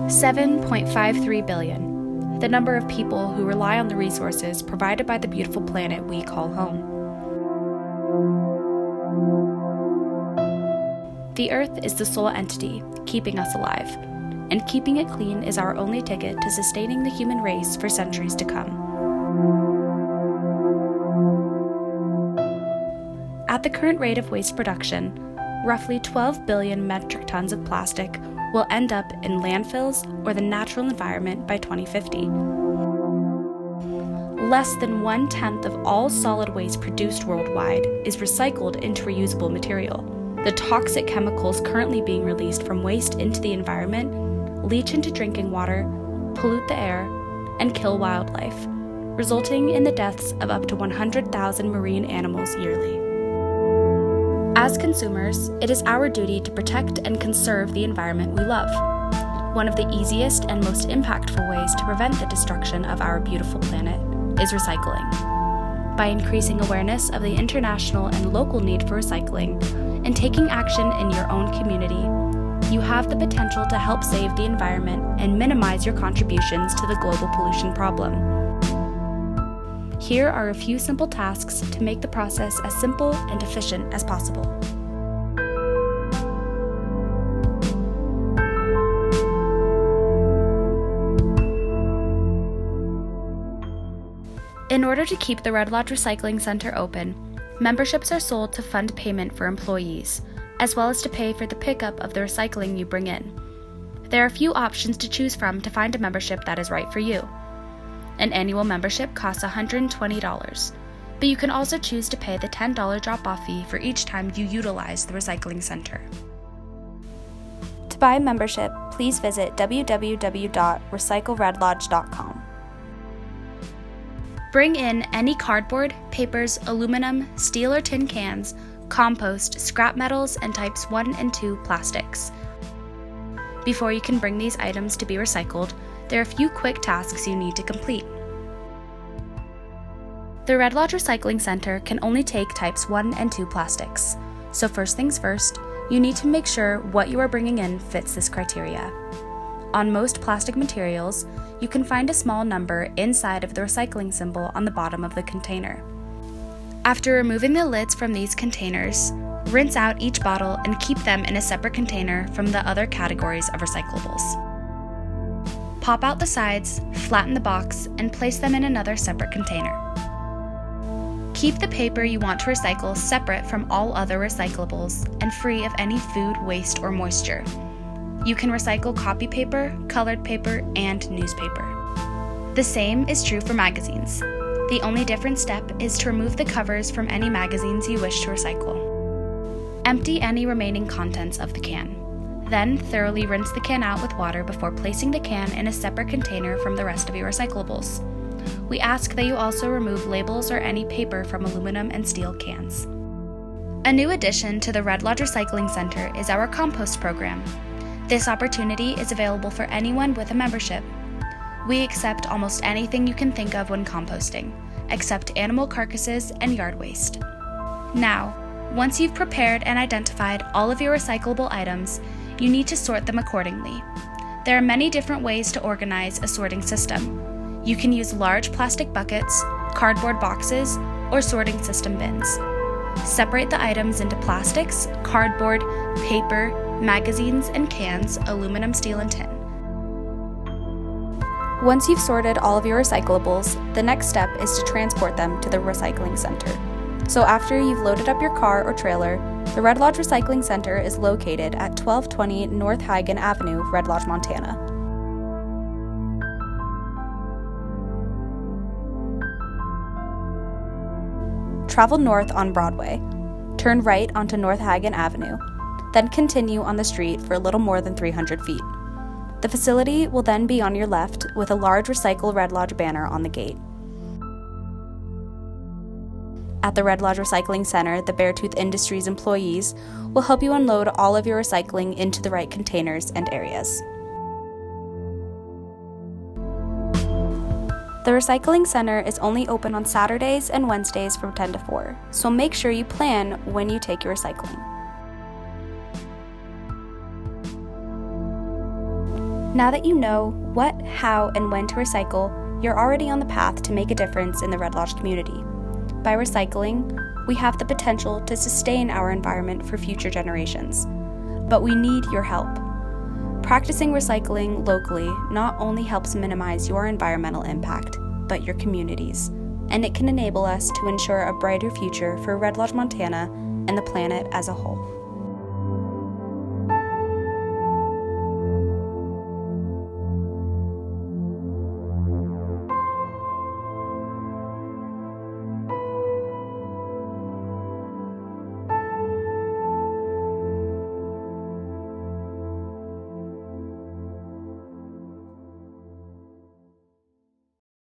7.53 billion, the number of people who rely on the resources provided by the beautiful planet we call home. The Earth is the sole entity keeping us alive, and keeping it clean is our only ticket to sustaining the human race for centuries to come. At the current rate of waste production, roughly 12 billion metric tons of plastic will end up in landfills or the natural environment by 2050. Less than 1/10 of all solid waste produced worldwide is recycled into reusable material. The toxic chemicals currently being released from waste into the environment leach into drinking water, pollute the air, and kill wildlife, resulting in the deaths of up to 100,000 marine animals yearly. As consumers, it is our duty to protect and conserve the environment we love. One of the easiest and most impactful ways to prevent the destruction of our beautiful planet is recycling. By increasing awareness of the international and local need for recycling and taking action in your own community, you have the potential to help save the environment and minimize your contributions to the global pollution problem. Here are a few simple tasks to make the process as simple and efficient as possible. In order to keep the Red Lodge Recycling Center open, memberships are sold to fund payment for employees, as well as to pay for the pickup of the recycling you bring in. There are a few options to choose from to find a membership that is right for you. An annual membership costs $120, but you can also choose to pay the $10 drop-off fee for each time you utilize the recycling center. To buy a membership, please visit www.recycleredlodge.com. Bring in any cardboard, papers, aluminum, steel or tin cans, compost, scrap metals, and types 1 and 2 plastics. Before you can bring these items to be recycled, there are a few quick tasks you need to complete. The Red Lodge Recycling Center can only take types 1 and 2 plastics. So first things first, you need to make sure what you are bringing in fits this criteria. On most plastic materials, you can find a small number inside of the recycling symbol on the bottom of the container. After removing the lids from these containers, rinse out each bottle and keep them in a separate container from the other categories of recyclables. Pop out the sides, flatten the box, and place them in another separate container. Keep the paper you want to recycle separate from all other recyclables and free of any food, waste, or moisture. You can recycle copy paper, colored paper, and newspaper. The same is true for magazines. The only different step is to remove the covers from any magazines you wish to recycle. Empty any remaining contents of the can. Then thoroughly rinse the can out with water before placing the can in a separate container from the rest of your recyclables. We ask that you also remove labels or any paper from aluminum and steel cans. A new addition to the Red Lodge Recycling Center is our compost program. This opportunity is available for anyone with a membership. We accept almost anything you can think of when composting, except animal carcasses and yard waste. Now, once you've prepared and identified all of your recyclable items, you need to sort them accordingly. There are many different ways to organize a sorting system. You can use large plastic buckets, cardboard boxes, or sorting system bins. Separate the items into plastics, cardboard, paper, magazines, and cans, aluminum, steel, and tin. Once you've sorted all of your recyclables, the next step is to transport them to the recycling center. So after you've loaded up your car or trailer, the Red Lodge Recycling Center is located at 1220 North Hagen Avenue, Red Lodge, Montana. Travel north on Broadway. Turn right onto North Hagen Avenue, then continue on the street for a little more than 300 feet. The facility will then be on your left with a large Recycle Red Lodge banner on the gate. At the Red Lodge Recycling Center, the Beartooth Industries employees will help you unload all of your recycling into the right containers and areas. The recycling center is only open on Saturdays and Wednesdays from 10 to 4, so make sure you plan when you take your recycling. Now that you know what, how, and when to recycle, you're already on the path to make a difference in the Red Lodge community. By recycling, we have the potential to sustain our environment for future generations. But we need your help. Practicing recycling locally not only helps minimize your environmental impact, but your community's, and it can enable us to ensure a brighter future for Red Lodge, Montana, and the planet as a whole.